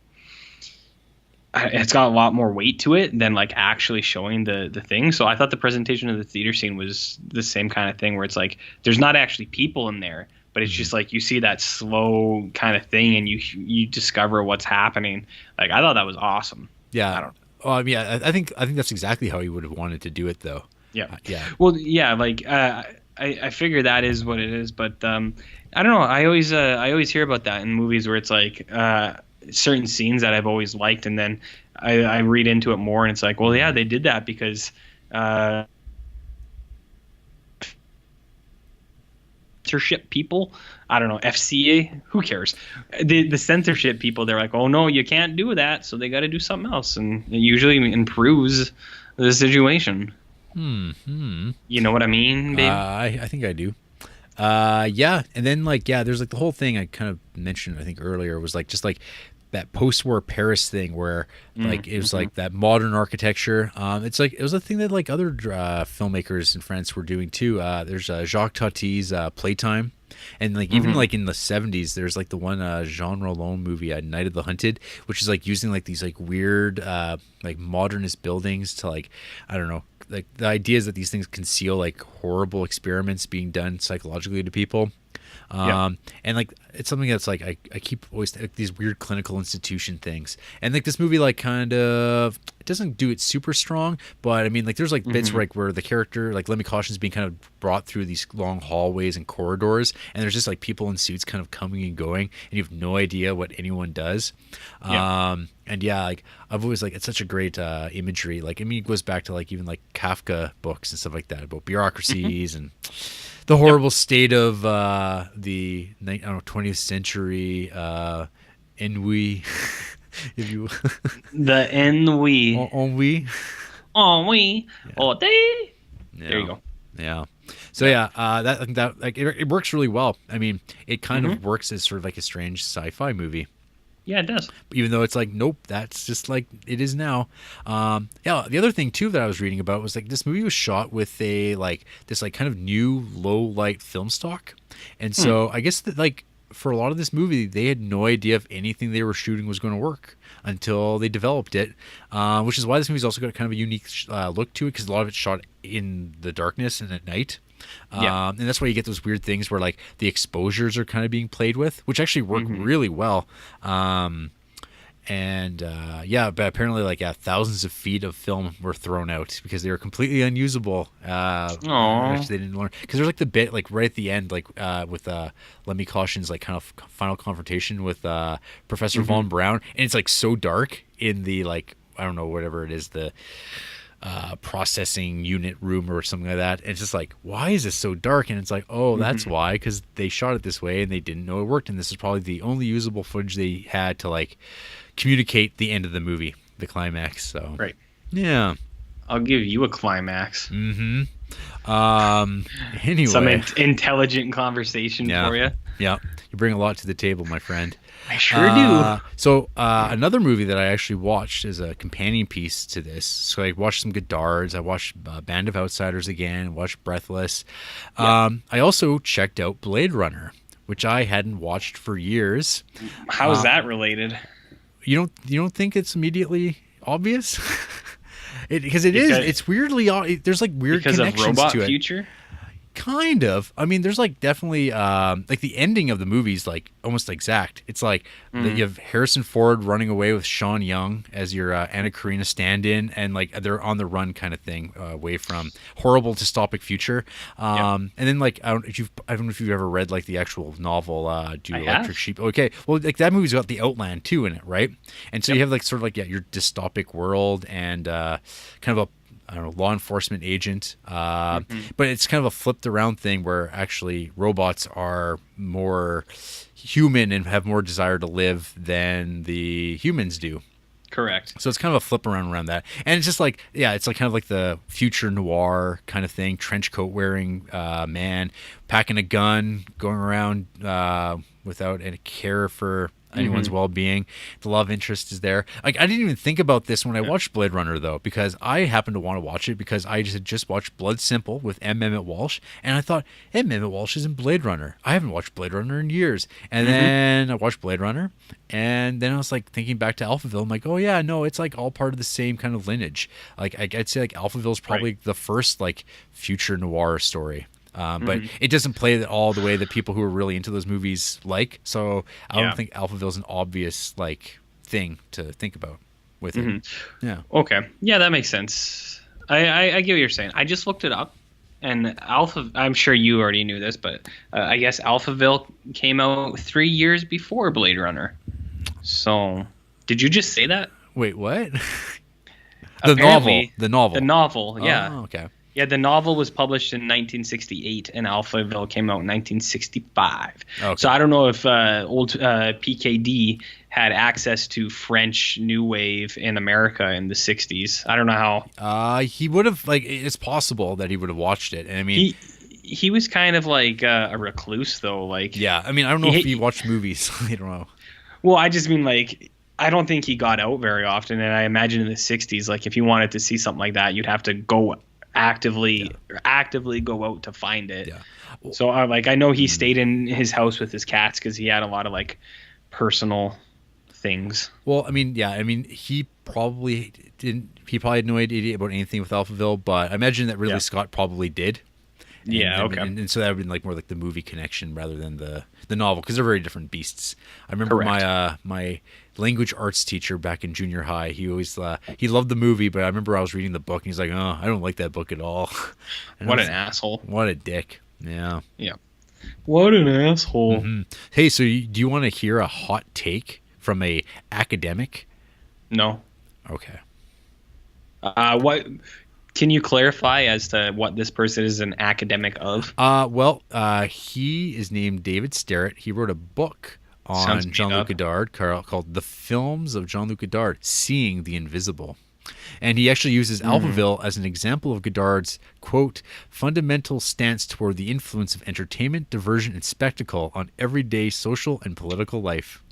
it's got a lot more weight to it than like actually showing the thing. So I thought the presentation of the theater scene was the same kind of thing, where it's like there's not actually people in there, but it's just like you see that slow kind of thing and you discover what's happening. Like I thought that was awesome. Yeah. I don't know. Well, yeah, I think that's exactly how he would have wanted to do it, though. Yeah. Yeah. Well, yeah, like I figure that is what it is, but I don't know. I always hear about that in movies where it's like certain scenes that I've always liked, and then I read into it more, and it's like, well, yeah, they did that because censorship people, I don't know, FCA, who cares? The censorship people, they're like, oh no, you can't do that, so they got to do something else, and it usually improves the situation. You know what I mean, babe? I think I do. Yeah, and then like there's like the whole thing I kind of mentioned I think earlier was like just like that post-war Paris thing where like it was like that modern architecture. It's like it was a thing that like other filmmakers in France were doing too. There's Jacques Tati's Playtime, and like even like in the 70s there's like the one Jean Rollin movie Night of the Hunted, which is like using like these like weird like modernist buildings to like, I don't know, like the idea is that these things conceal like horrible experiments being done psychologically to people. And like it's something that's like I keep always like, these weird clinical institution things, and like this movie like kind of it doesn't do it super strong, but I mean like there's like bits where the character like Lemmy Caution's being kind of brought through these long hallways and corridors, and there's just like people in suits kind of coming and going, and you have no idea what anyone does. And like I've always like it's such a great imagery. Like I mean it goes back to like even like Kafka books and stuff like that about bureaucracies and the horrible state of the 20th century ennui, if you the ennui, ennui, all day. There you go. Yeah. So that like it works really well. I mean, it kind of works as sort of like a strange sci-fi movie. Yeah, it does. Even though it's like, nope, that's just like it is now. The other thing too that I was reading about was like this movie was shot with a like this like kind of new low light film stock, and so I guess that like for a lot of this movie they had no idea if anything they were shooting was going to work until they developed it, which is why this movie's also got kind of a unique look to it, because a lot of it's shot in the darkness and at night. And that's why you get those weird things where like the exposures are kind of being played with, which actually work really well. But apparently like thousands of feet of film were thrown out because they were completely unusable. Actually, they didn't learn, because there's like the bit like right at the end, like with Lemmy Caution's like kind of final confrontation with Professor Von Braun, and it's like so dark in the like, I don't know, whatever it is, the processing unit room or something like that. And it's just like, why is this so dark? And it's like, oh, that's why, because they shot it this way and they didn't know it worked, and this is probably the only usable footage they had to like communicate the end of the movie, the climax. So right, yeah, I'll give you a climax. Anyway, some intelligent conversation for you. Yeah, you bring a lot to the table, my friend. I sure do. So another movie that I actually watched as a companion piece to this. So I watched some Godards. I watched Band of Outsiders again. Watched Breathless. I also checked out Blade Runner, which I hadn't watched for years. How is that related? You don't think it's immediately obvious? Because it is. It's weirdly. There's like weird connections of Robot to it. Future? Kind of. I mean, there's like definitely like the ending of the movie's like almost exact. It's like you have Harrison Ford running away with Sean Young as your Anna Karina stand-in, and like they're on the run kind of thing, away from horrible dystopic future. And then like I don't know if you've ever read like the actual novel Do Electric Sheep. Okay, well like that movie's got the Outland too in it, right? And so you have like sort of like your dystopic world and kind of a, I don't know, law enforcement agent, but it's kind of a flipped around thing where actually robots are more human and have more desire to live than the humans do. Correct. So it's kind of a flip around that. And it's just like, it's like kind of like the future noir kind of thing, trench coat wearing man, packing a gun, going around without any care for anyone's well-being. The love interest is there. Like, I didn't even think about this when I watched Blade Runner, though, because I happened to want to watch it because I just watched Blood Simple with M. Emmett Walsh, and I thought, M. Emmett Walsh is in Blade Runner. I haven't watched Blade Runner in years. And then I watched Blade Runner, and then I was like thinking back to Alphaville. I'm like, oh yeah, no, it's like all part of the same kind of lineage. Like I'd say like Alphaville is probably the first like future noir story. But it doesn't play at all the way that people who are really into those movies like. So I don't think Alphaville is an obvious like thing to think about with it. Yeah. Okay. Yeah, that makes sense. I get what you're saying. I just looked it up, and I'm sure you already knew this, but I guess Alphaville came out 3 years before Blade Runner. So did you just say that? Wait, what? The novel. Yeah. Oh, okay. Yeah, the novel was published in 1968, and Alphaville came out in 1965. Okay. So I don't know if old PKD had access to French New Wave in America in the 60s. I don't know how. He would have, like, it's possible that he would have watched it. And I mean, he was kind of like a recluse, though. Like, yeah, I mean, I don't know if he watched movies. I don't know. Well, I just mean, like, I don't think he got out very often, and I imagine in the 60s, like, if you wanted to see something like that, you'd have to go actively go out to find it. Yeah. So I know he stayed in his house with his cats because he had a lot of like personal things. Well, I mean, he probably had no idea about anything with Alphaville, but I imagine that Ridley Scott probably did. Okay. And so that would have been like more like the movie connection rather than the novel, because they're very different beasts. I remember my language arts teacher back in junior high, he always he loved the movie, but I remember I was reading the book and he's like, oh, I don't like that book at all. What an asshole. What a dick. Yeah. What an asshole. Hey, so do you want to hear a hot take from a academic? No. Okay. What can you clarify as to what this person is an academic of? He is named David Starrett. He wrote a book on Jean-Luc Godard called The Films of Jean-Luc Godard, Seeing the Invisible. And he actually uses Alphaville as an example of Godard's, quote, fundamental stance toward the influence of entertainment, diversion, and spectacle on everyday social and political life.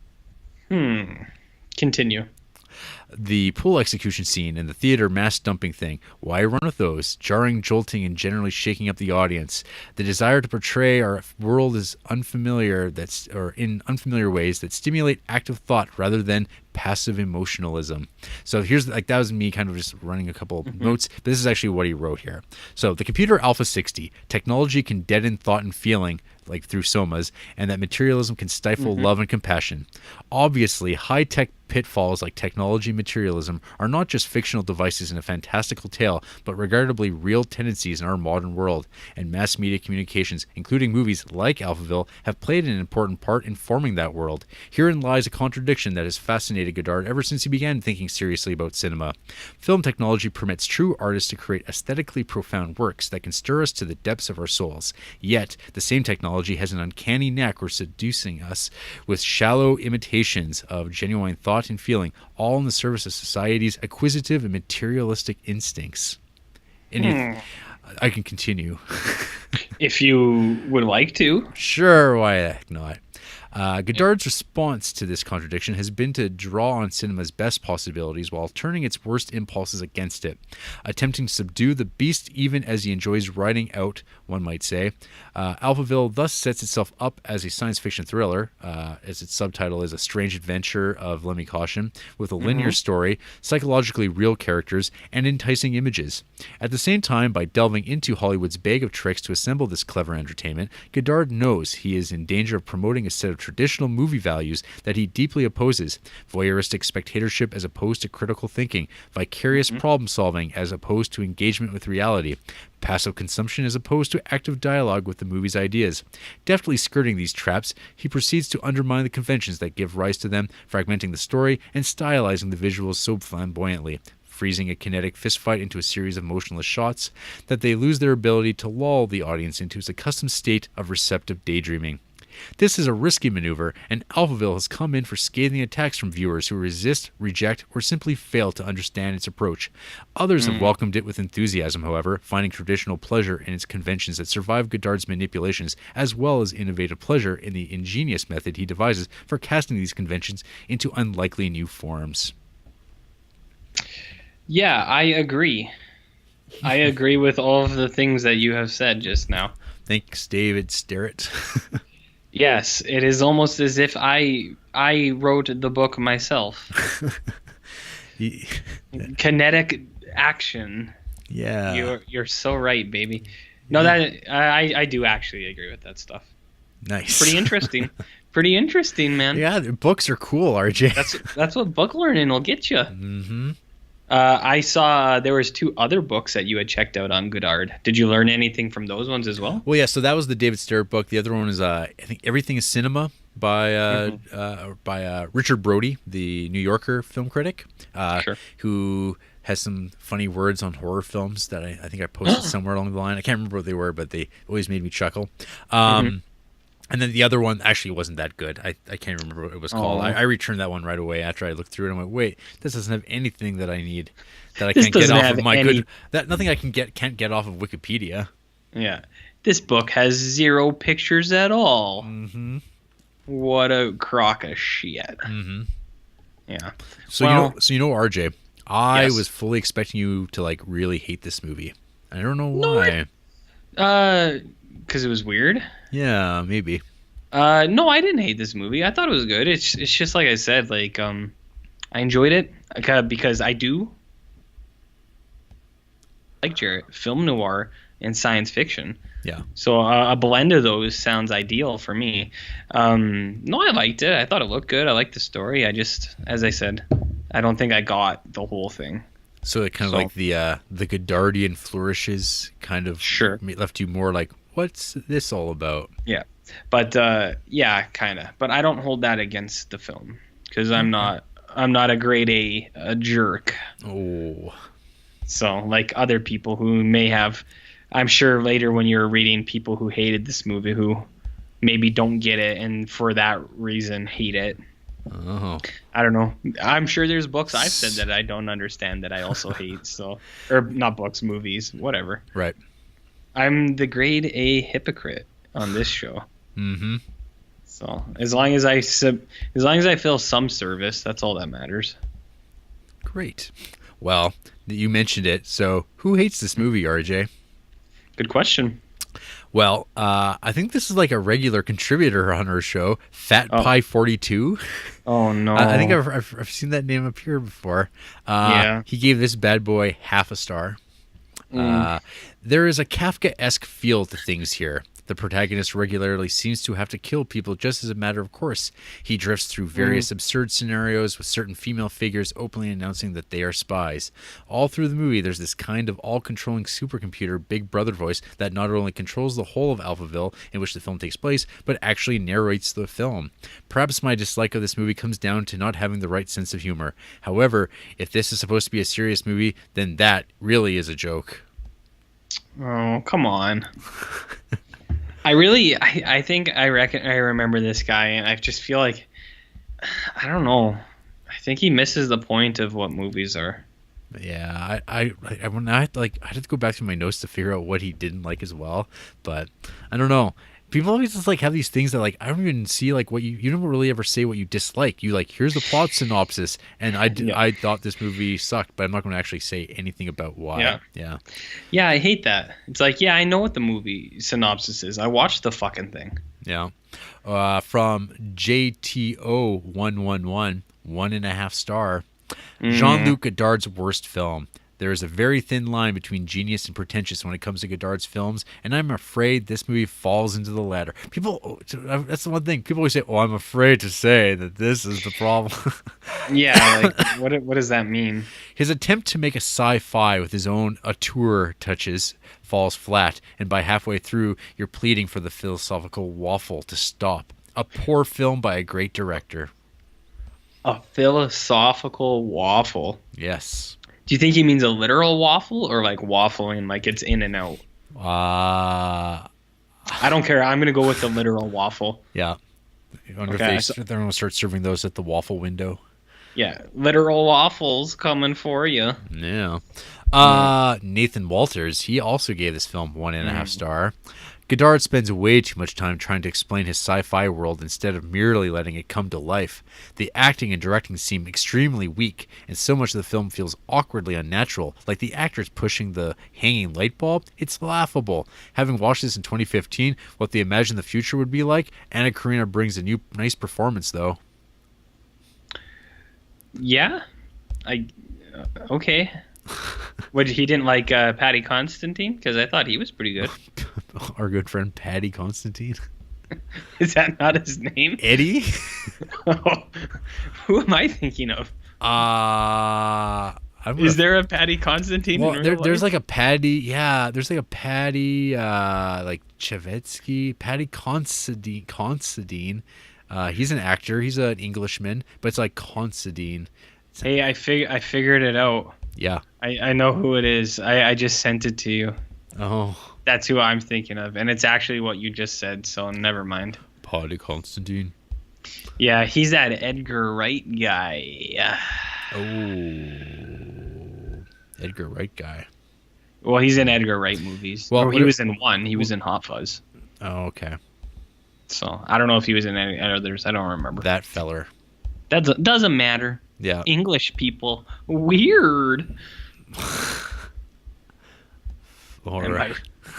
Continue. The pool execution scene and the theater mass dumping thing. Why run with those? Jarring, jolting, and generally shaking up the audience. The desire to portray our world as unfamiliar in unfamiliar ways that stimulate active thought rather than passive emotionalism. So here's that was me kind of just running a couple notes, but this is actually what he wrote here. So the computer Alpha 60, technology can deaden thought and feeling like through somas, and that materialism can stifle love and compassion. Obviously, high-tech pitfalls like technology and materialism are not just fictional devices in a fantastical tale, but regardedly real tendencies in our modern world, and mass media communications, including movies like Alphaville, have played an important part in forming that world. Herein lies a contradiction that has fascinated Godard ever since he began thinking seriously about cinema. Film technology permits true artists to create aesthetically profound works that can stir us to the depths of our souls. Yet, the same technology has an uncanny knack for seducing us with shallow imitations of genuine thought and feeling, all in the service of society's acquisitive and materialistic instincts. And I can continue. If you would like to. Sure, why the heck not? Godard's response to this contradiction has been to draw on cinema's best possibilities while turning its worst impulses against it, attempting to subdue the beast even as he enjoys riding out, one might say. Alphaville thus sets itself up as a science fiction thriller, as its subtitle is A Strange Adventure of Lemmy Caution, with a linear story, psychologically real characters, and enticing images. At the same time, by delving into Hollywood's bag of tricks to assemble this clever entertainment, Godard knows he is in danger of promoting a set of traditional movie values that he deeply opposes: voyeuristic spectatorship as opposed to critical thinking, vicarious problem solving as opposed to engagement with reality, passive consumption as opposed to active dialogue with the movie's ideas. Deftly skirting these traps, he proceeds to undermine the conventions that give rise to them, fragmenting the story and stylizing the visuals so flamboyantly, freezing a kinetic fistfight into a series of motionless shots that they lose their ability to lull the audience into its accustomed state of receptive daydreaming. This is a risky maneuver, and Alphaville has come in for scathing attacks from viewers who resist, reject, or simply fail to understand its approach. Others have welcomed it with enthusiasm, however, finding traditional pleasure in its conventions that survive Godard's manipulations, as well as innovative pleasure in the ingenious method he devises for casting these conventions into unlikely new forms. Yeah, I agree. I agree with all of the things that you have said just now. Thanks, David Stewart. Yes, it is almost as if I wrote the book myself. Kinetic action. Yeah. You're so right, baby. No, that I do actually agree with that stuff. Nice. Pretty interesting. Pretty interesting, man. Yeah, the books are cool, RJ. That's what book learning will get you. Mm-hmm. I saw there was 2 other books that you had checked out on Godard. Did you learn anything from those ones as well? Well, yeah. So that was the David Stewart book. The other one is I think Everything is Cinema by Richard Brody, the New Yorker film critic, who has some funny words on horror films that I think I posted somewhere along the line. I can't remember what they were, but they always made me chuckle. And then the other one actually wasn't that good. I can't remember what it was called. I returned that one right away after I looked through it and went, wait, this doesn't have anything that I need, that I can't get off of my good, that nothing I can't get off of Wikipedia. Yeah. This book has 0 pictures at all. Mm-hmm. What a crock of shit. Mm-hmm. Yeah. So RJ, I was fully expecting you to like really hate this movie. I don't know why. Because it was weird. Yeah, maybe. No, I didn't hate this movie. I thought it was good. It's just like I said, like I enjoyed it because I do like Jarrett, film noir and science fiction. Yeah. So a blend of those sounds ideal for me. No, I liked it. I thought it looked good. I liked the story. I just, as I said, I don't think I got the whole thing. So it kind of like the Godardian flourishes kind of left you more like, what's this all about? Yeah. But yeah, kind of. But I don't hold that against the film because I'm not a grade A jerk. Oh. So like other people who may have, I'm sure later when you're reading people who hated this movie who maybe don't get it and for that reason hate it. Oh. I don't know. I'm sure there's books I've said that I don't understand that I also hate. So, or not books, movies, whatever. Right. I'm the grade A hypocrite on this show. Mm-hmm. So as long as I feel some service, that's all that matters. Great. Well, you mentioned it. So who hates this movie, RJ? Good question. Well, I think this is like a regular contributor on our show, Fat Pie 42. Oh no! I think I've seen that name appear before. He gave this bad boy half a star. There is a Kafka-esque feel to things here. The protagonist regularly seems to have to kill people just as a matter of course. He drifts through various absurd scenarios with certain female figures openly announcing that they are spies. All through the movie, there's this kind of all-controlling supercomputer Big Brother voice that not only controls the whole of Alphaville, in which the film takes place, but actually narrates the film. Perhaps my dislike of this movie comes down to not having the right sense of humor. However, if this is supposed to be a serious movie, then that really is a joke. Oh, come on. I think I remember this guy, and I just feel like, I don't know. I think he misses the point of what movies are. Yeah, I had to go back to my notes to figure out what he didn't like as well, but I don't know. People always just like have these things that like I don't even see like what you don't really ever say what you dislike. You like here's the plot synopsis, and I thought this movie sucked, but I'm not going to actually say anything about why. Yeah, I hate that. It's like I know what the movie synopsis is. I watched the fucking thing. Yeah, from JTO111, 1.5 star. Jean-Luc Godard's worst film. There is a very thin line between genius and pretentious when it comes to Godard's films, and I'm afraid this movie falls into the latter. That's the one thing. People always say, oh, I'm afraid to say that this is the problem. Yeah, like, what does that mean? His attempt to make a sci-fi with his own auteur touches falls flat, and by halfway through, you're pleading for the philosophical waffle to stop. A poor film by a great director. A philosophical waffle? Yes. Do you think he means a literal waffle or like waffling, like it's in and out? I don't care. I'm going to go with the literal waffle. Yeah. I wonder if they're going to start serving those at the waffle window. Yeah. Literal waffles coming for you. Yeah. Nathan Walters, he also gave this film 1.5 star. Godard spends way too much time trying to explain his sci-fi world instead of merely letting it come to life. The acting and directing seem extremely weak, and so much of the film feels awkwardly unnatural, like the actors pushing the hanging light bulb. It's laughable. Having watched this in 2015, what they imagine the future would be like, Anna Karina brings a nice performance, though. Yeah? Okay. What, he didn't like Paddy Constantine? Because I thought he was pretty good. Our good friend Paddy Constantine. Is that not his name? Eddie? Who am I thinking of? Is there a Paddy Constantine? Well, there's like a Paddy. Yeah, there's like a Paddy, like Chevetsky, Paddy Considine. He's an actor. He's an Englishman, but it's like Considine. Hey, I figured it out. Yeah. I know who it is. I just sent it to you. Oh. That's who I'm thinking of. And it's actually what you just said, so never mind. Paddy Constantine. Yeah, he's that Edgar Wright guy. Oh. Edgar Wright guy. Well, he's in Edgar Wright movies. Well, he was in one. He was in Hot Fuzz. Oh, okay. So, I don't know if he was in any others. I don't remember. That feller. That doesn't matter. Yeah. English people. Weird. All right.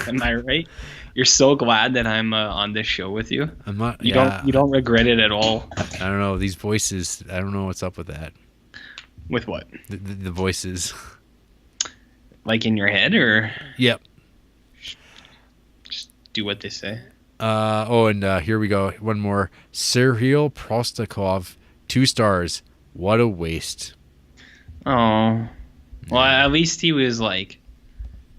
Am I right? You're so glad that I'm on this show with you. I'm not. You don't regret it at all. I don't know these voices. I don't know what's up with that. With what? The voices. Like in your head, or? Yep. Just do what they say. And here we go. One more. Serhiy Prostakov, 2 stars. What a waste. Oh. Well, at least he was like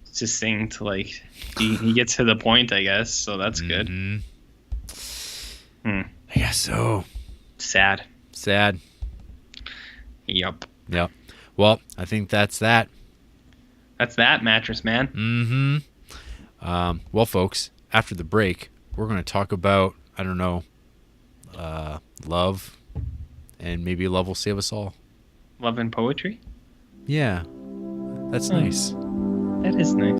succinct. Like he gets to the point, I guess. So that's good. I guess so. Sad. Yep. Well, I think that's that. That's that, Mattress Man. Well, folks, after the break, we're going to talk about, I don't know, love, and maybe love will save us all. Love and poetry? Yeah. That's nice. That is nice.